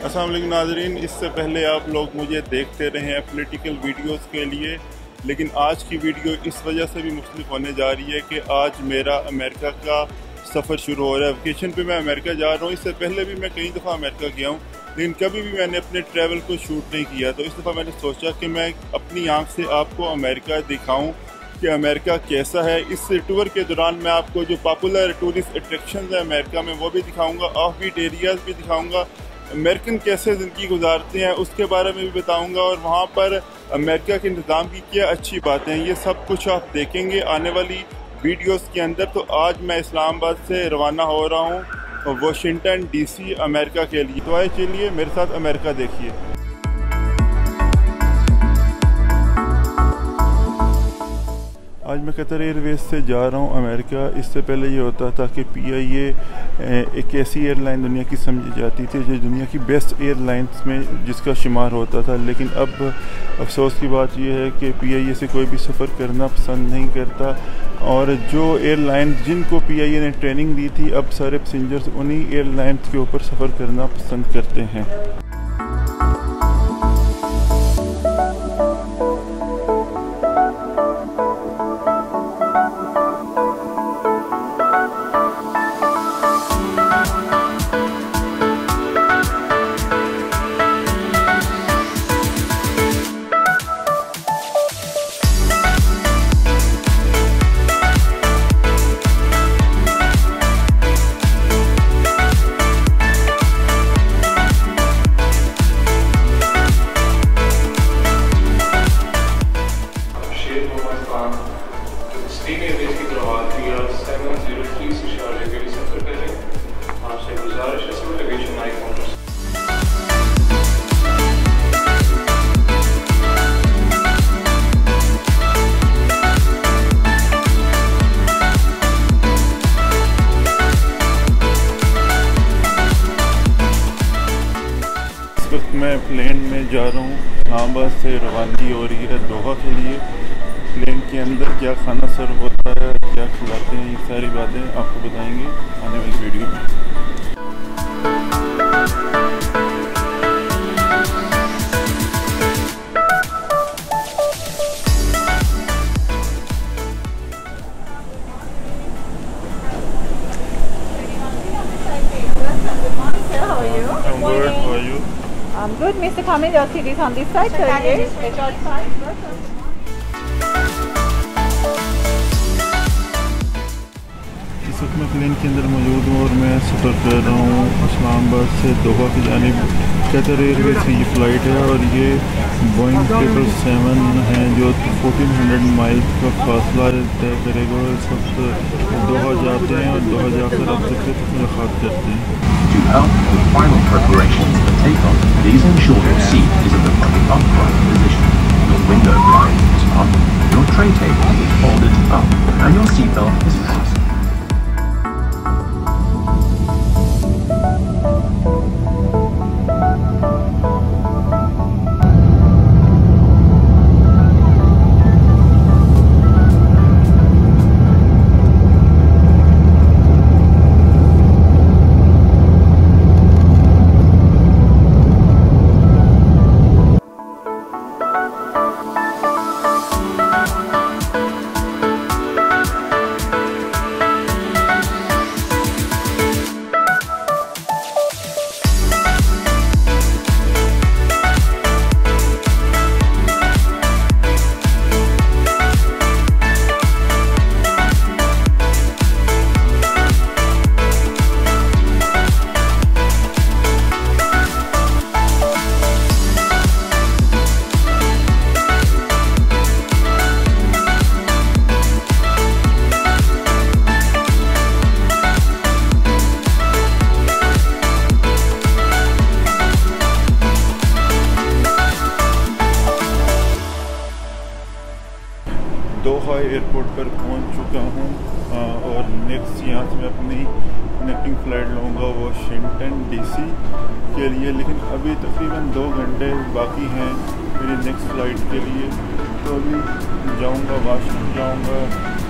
अस्सलाम वालेकुम नाज़रीन, इससे पहले आप लोग मुझे देखते रहे हैं पॉलिटिकल वीडियोस के लिए, लेकिन आज की वीडियो इस वजह से भी मुख्तलिफ होने जा रही है कि आज मेरा अमेरिका का सफ़र शुरू हो रहा है। वेकेशन पे मैं अमेरिका जा रहा हूँ। इससे पहले भी मैं कई दफ़ा अमेरिका गया हूँ, लेकिन कभी भी मैंने अपने ट्रैवल को शूट नहीं किया। तो इस दफ़ा मैंने सोचा कि मैं अपनी आँख से आपको अमेरिका दिखाऊँ कि अमेरिका कैसा है। इस टूर के दौरान मैं आपको जो पॉपुलर टूरिस्ट अट्रैक्शन है अमेरिका में वो भी दिखाऊँगा, ऑफ बीट एरियाज़ भी दिखाऊँगा, अमेरिकन कैसे ज़िंदगी गुजारते हैं उसके बारे में भी बताऊंगा, और वहाँ पर अमेरिका के निज़ाम की क्या अच्छी बातें हैं, ये सब कुछ आप देखेंगे आने वाली वीडियोस के अंदर। तो आज मैं इस्लामाबाद से रवाना हो रहा हूँ वाशिंगटन डीसी अमेरिका के लिए। तो आए चलिए मेरे साथ अमेरिका देखिए। आज मैं कतर एयरवेज से जा रहा हूँ अमेरिका। इससे पहले ये होता था कि PIA एक ऐसी एयरलाइन दुनिया की समझी जाती थी जो दुनिया की बेस्ट एयरलाइंस में जिसका शुमार होता था, लेकिन अब अफसोस की बात यह है कि PIA से कोई भी सफ़र करना पसंद नहीं करता, और जो एयरलाइन जिनको PIA ने ट्रेनिंग दी थी अब सारे पैसेंजर्स उन्हीं एयरलाइंस के ऊपर सफ़र करना पसंद करते हैं। मैं प्लेन में जा रहा हूँ, इस्लामाबाद से रवानगी हो रही है दोहा के लिए। प्लेन के अंदर क्या खाना सर्व होता है, क्या खिलाते हैं, ये सारी बातें आपको बताएंगे आने वाली वीडियो में। I'm good. How are you? I'm good, Mr. Kamil. Your seat is on this side. So इस वक्त मैं प्लेन के अंदर मौजूद हूँ और मैं सफ़र कर रहा हूँ इस्लामाबाद से दोहा की जानिब। कतर एयरवेज की ये फ़्लाइट है और ये बोइंग 777 है जो 1400 माइल का फासला तय करेगा। इस वक्त दोहा जाते हैं और दोहा जाकर आप सबसे मुलाकात करते हैं। To help with final preparations for takeoff, please ensure your seat is in the upright position. Your window blind is up, your tray table is folded up, and your seatbelt is fastened. Doha airport पर पहुंच चुका हूं और next यहाँ से मैं अपनी connecting flight लूँगा वाशिंगटन DC के लिए। लेकिन अभी तकरीबन 2 घंटे बाकी हैं मेरी नेक्स्ट फ़्लाइट के लिए, तो अभी जाऊँगा वाशिंगटन, जाऊँगा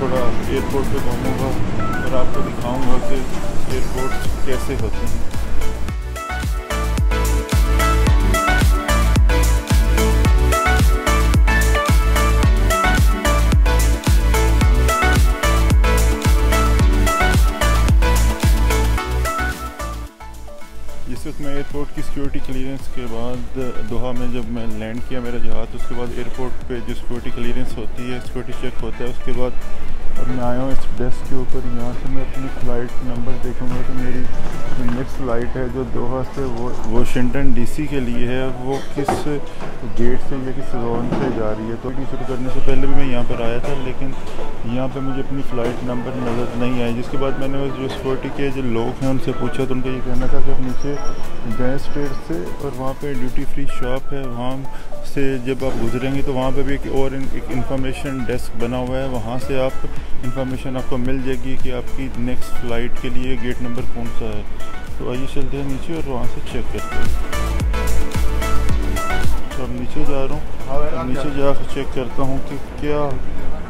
थोड़ा एयरपोर्ट पे घूमूँगा और आपको दिखाऊँगा कि एयरपोर्ट कैसे होते हैं। इस वक्त मैं एयरपोर्ट की सिक्योरिटी क्लियरेंस के बाद दोहा में जब मैं लैंड किया मेरा जहाज़, उसके बाद एयरपोर्ट पे जो सिक्योरिटी क्लियरेंस होती है, सिक्योरिटी चेक होता है, उसके बाद अब मैं आया हूँ इस डेस्क के ऊपर। यहाँ से मैं अपनी फ़्लाइट नंबर देखूँगा कि मेरी नेक्स्ट फ़्लाइट है जो दोहा से वाशिंगटन डीसी के लिए है, वो किस गेट से या किस जोन से जा रही है। तो शुरू करने से पहले भी मैं यहाँ पर आया था, लेकिन यहाँ पे मुझे अपनी फ़्लाइट नंबर नज़र नहीं आया। जिसके बाद मैंने जो सिक्योरिटी के जो लोग हैं उनसे पूछा, तो उनका ये कहना था कि आप नीचे गए स्ट्रेट से और वहाँ पे ड्यूटी फ्री शॉप है, वहाँ से जब आप गुजरेंगे तो वहाँ पे भी एक इंफॉर्मेशन डेस्क बना हुआ है, वहाँ से आप इंफॉर्मेशन आपको मिल जाएगी कि आपकी नेक्स्ट फ़्लाइट के लिए गेट नंबर कौन सा है। तो आइए चलते हैं नीचे और वहाँ से चेक करते हैं। तो अब नीचे जा रहा हूँ, नीचे जाकर चेक करता हूँ कि क्या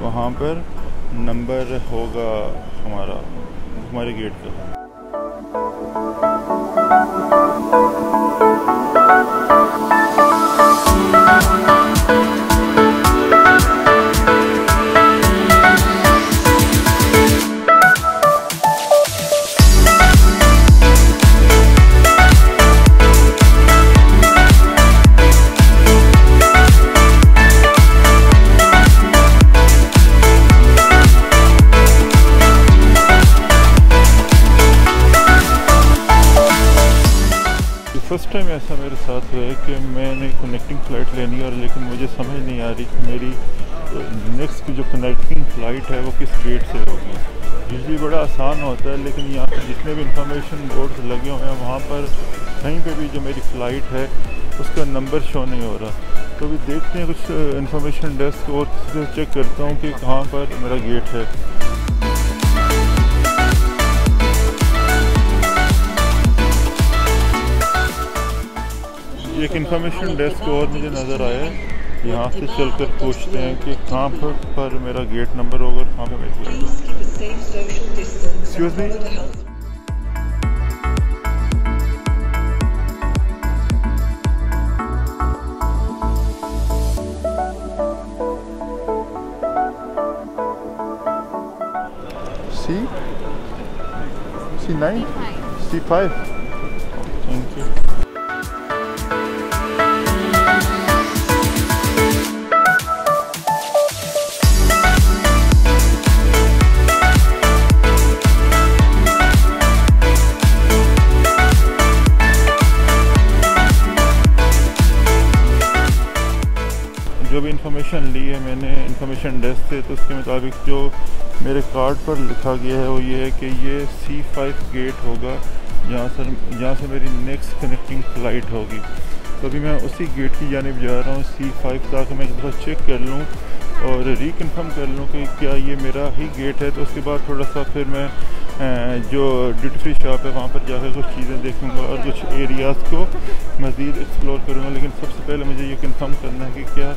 वहाँ पर नंबर होगा हमारे गेट का। फर्स्ट टाइम ऐसा मेरे साथ हुआ है कि मैंने कनेक्टिंग फ़्लाइट लेनी है, और लेकिन मुझे समझ नहीं आ रही कि मेरी नेक्स्ट की जो कनेक्टिंग फ़्लाइट है वो किस गेट से होगी। यूजली बड़ा आसान होता है, लेकिन यहाँ पर जितने भी इंफॉर्मेशन बोर्ड लगे हुए हैं वहाँ पर कहीं पे भी जो मेरी फ़्लाइट है उसका नंबर शो नहीं हो रहा। तो अभी देखते हैं कुछ इंफॉर्मेशन डेस्क और किसी से चेक करता हूँ कि कहाँ पर मेरा गेट है। एक इंफॉर्मेशन डेस्क और मुझे नज़र आया है, यहाँ से चलकर पूछते हैं कि कहाँ पर मेरा गेट नंबर होगा और कहाँ पर मेरी flight. Excuse me, C9 C5। Thank you. जो भी इंफॉर्मेशन ली है मैंने इंफॉर्मेशन डेस्क से, तो उसके मुताबिक जो मेरे कार्ड पर लिखा गया है वो ये है कि ये C5 गेट होगा जहाँ से मेरी नेक्स्ट कनेक्टिंग फ़्लाइट होगी। तो अभी मैं उसी गेट की जानिब जा रहा हूँ C5, ताकि मैं एक दफ़ा चेक कर लूँ और रिकन्फर्म कर लूँ कि क्या ये मेरा ही गेट है। तो उसके बाद थोड़ा सा फिर मैं जो ड्यूटी फ्री शॉप है वहाँ पर जाकर कुछ चीज़ें देखूँगा और कुछ एरियाज़ को मज़ीद एक्सप्लोर करूँगा। लेकिन सबसे पहले मुझे ये कंफर्म करना है कि क्या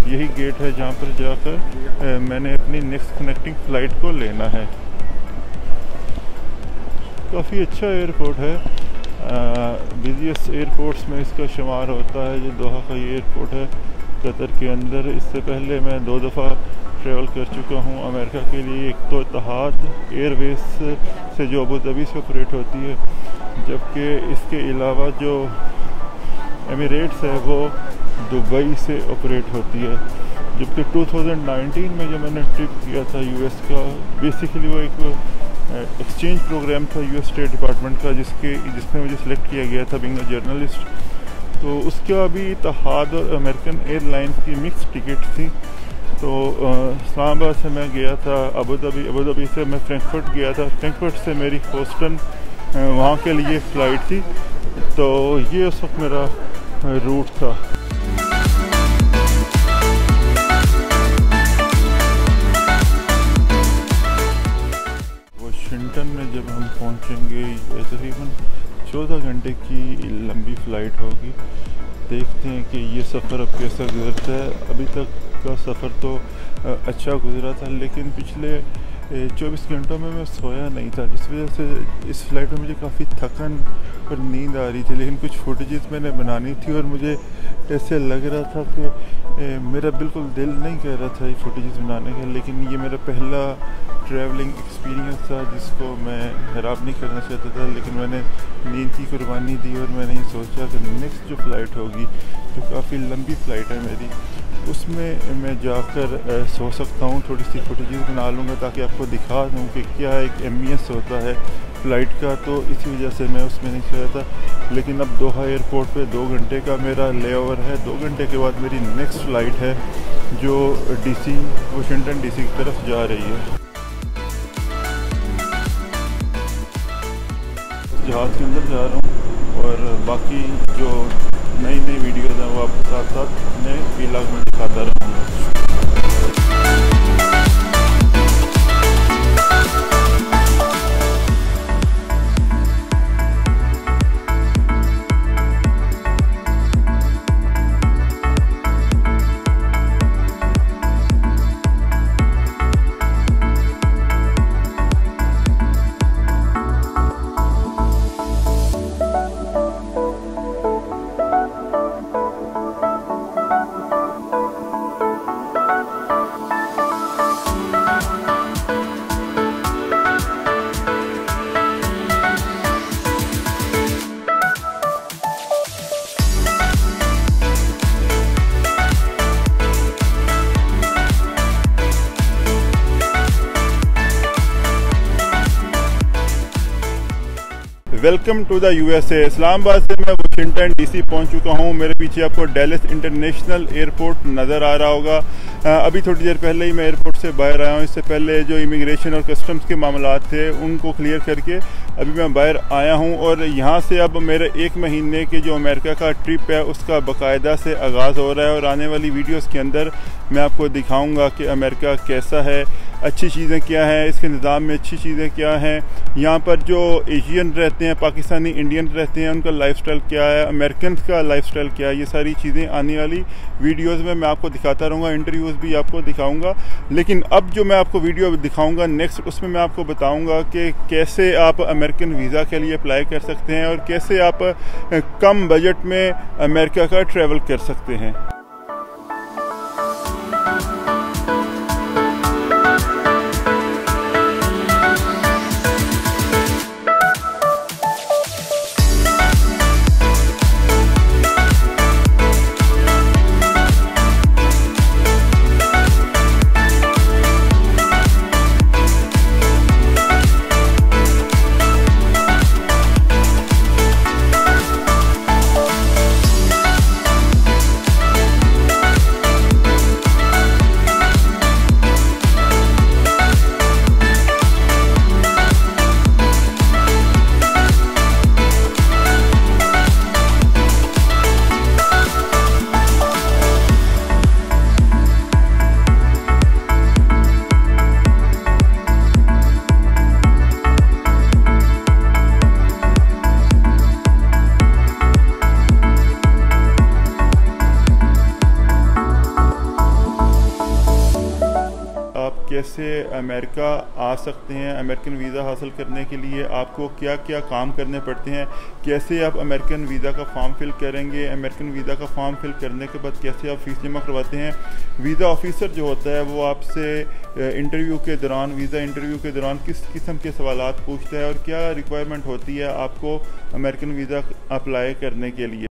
यही गेट है जहाँ पर जाकर मैंने अपनी नेक्स्ट कनेक्टिंग फ़्लाइट को लेना है। काफ़ी अच्छा एयरपोर्ट है, बिज़ीएस्ट एयरपोर्ट्स में इसका शुमार होता है। जो दोहा का ये एयरपोर्ट है कतर के अंदर, इससे पहले मैं 2 दफ़ा ट्रैवल कर चुका हूँ अमेरिका के लिए। एक तो इत्तेहाद एयरवेज से जो अबू धाबी से ऑपरेट होती है, जबकि इसके अलावा जो एमिरेट्स है वो दुबई से ऑपरेट होती है। जबकि 2019 में जो मैंने ट्रिप किया था यूएस का, बेसिकली वो एक एक्सचेंज प्रोग्राम था यूएस स्टेट डिपार्टमेंट का, जिसमें मुझे सिलेक्ट किया गया था बीइंग अ जर्नलिस्ट। तो उसका भी इत्तेहाद और अमेरिकन एयरलाइंस की मिक्स टिकट थी। तो इस्लामाबाद से मैं गया था अबू धाबी से मैं फ्रैंकफर्ट गया था, फ्रैंकफर्ट से मेरी ह्यूस्टन वहाँ के लिए फ़्लाइट थी। तो ये उस वक्त मेरा रूट था। वाशिंगटन में जब हम पहुँचेंगे तकरीबन 14 घंटे की लंबी फ़्लाइट होगी। देखते हैं कि ये सफ़र अब कैसा गुजरता है। अभी तक का सफ़र तो अच्छा गुजरा था, लेकिन पिछले 24 घंटों में मैं सोया नहीं था, जिस वजह से इस फ्लाइट में मुझे काफ़ी थकन और नींद आ रही थी। लेकिन कुछ फुटेजेस मैंने बनानी थी और मुझे ऐसे लग रहा था कि मेरा बिल्कुल दिल नहीं कर रहा था ये फुटेजेस बनाने का। लेकिन ये मेरा पहला ट्रैवलिंग एक्सपीरियंस था जिसको मैं ख़राब नहीं करना चाहता था। लेकिन मैंने नींद की कुर्बानी दी और मैंने ये सोचा कि नेक्स्ट जो फ़्लाइट होगी, जो काफ़ी लंबी फ़्लाइट है मेरी, उसमें मैं जाकर सो सकता हूँ। थोड़ी सी फुटेजेस बना लूँगा ताकि आपको दिखा दूँ कि क्या एक एम्बियंस होता है फ़्लाइट का। तो इसी वजह से मैं उसमें नहीं सोया था। लेकिन अब दोहा एयरपोर्ट पे 2 घंटे का मेरा लेओवर है। 2 घंटे के बाद मेरी नेक्स्ट फ़्लाइट है जो DC वाशिंगटन DC की तरफ जा रही है। जहाज़ के अंदर जा रहा हूँ और बाकी जो नई वीडियोज़ हैं वो आपके साथ साथ नए व्लॉग में दिखाता रहूँगा। Welcome to the USA। Islamabad से मैं वाशिंगटन DC पहुंच चुका हूं। मेरे पीछे आपको डैलस इंटरनेशनल एयरपोर्ट नज़र आ रहा होगा। अभी थोड़ी देर पहले ही मैं एयरपोर्ट से बाहर आया हूं। इससे पहले जो इमिग्रेशन और कस्टम्स के मामलात थे उनको क्लियर करके अभी मैं बाहर आया हूं। और यहां से अब मेरे 1 महीने के जो अमेरिका का ट्रिप है उसका बाकायदा से आगाज़ हो रहा है। और आने वाली वीडियोज़ के अंदर मैं आपको दिखाऊँगा कि अमेरिका कैसा है, अच्छी चीज़ें क्या हैं, इसके निज़ाम में अच्छी चीज़ें क्या हैं, यहाँ पर जो एशियन रहते हैं, पाकिस्तानी इंडियन रहते हैं, उनका लाइफस्टाइल क्या है, अमेरिकन का लाइफस्टाइल क्या है। ये सारी चीज़ें आने वाली वीडियोस में मैं आपको दिखाता रहूँगा। इंटरव्यूज़ भी आपको दिखाऊंगा। लेकिन अब जो मैं आपको वीडियो दिखाऊंगा नेक्स्ट, उसमें मैं आपको बताऊंगा कि कैसे आप अमेरिकन वीज़ा के लिए अप्लाई कर सकते हैं और कैसे आप कम बजट में अमेरिका का ट्रैवल कर सकते हैं। कैसे अमेरिका आ सकते हैं। अमेरिकन वीज़ा हासिल करने के लिए आपको क्या क्या काम करने पड़ते हैं, कैसे आप अमेरिकन वीज़ा का फॉर्म फिल करेंगे, अमेरिकन वीज़ा का फॉर्म फिल करने के बाद कैसे आप फ़ीस जमा करवाते हैं। वीज़ा ऑफिसर जो होता है वो आपसे इंटरव्यू के दौरान, वीज़ा इंटरव्यू के दौरान किस किस्म के सवालात पूछता है और क्या रिक्वायरमेंट होती है आपको अमेरिकन वीज़ा अप्लाई करने के लिए।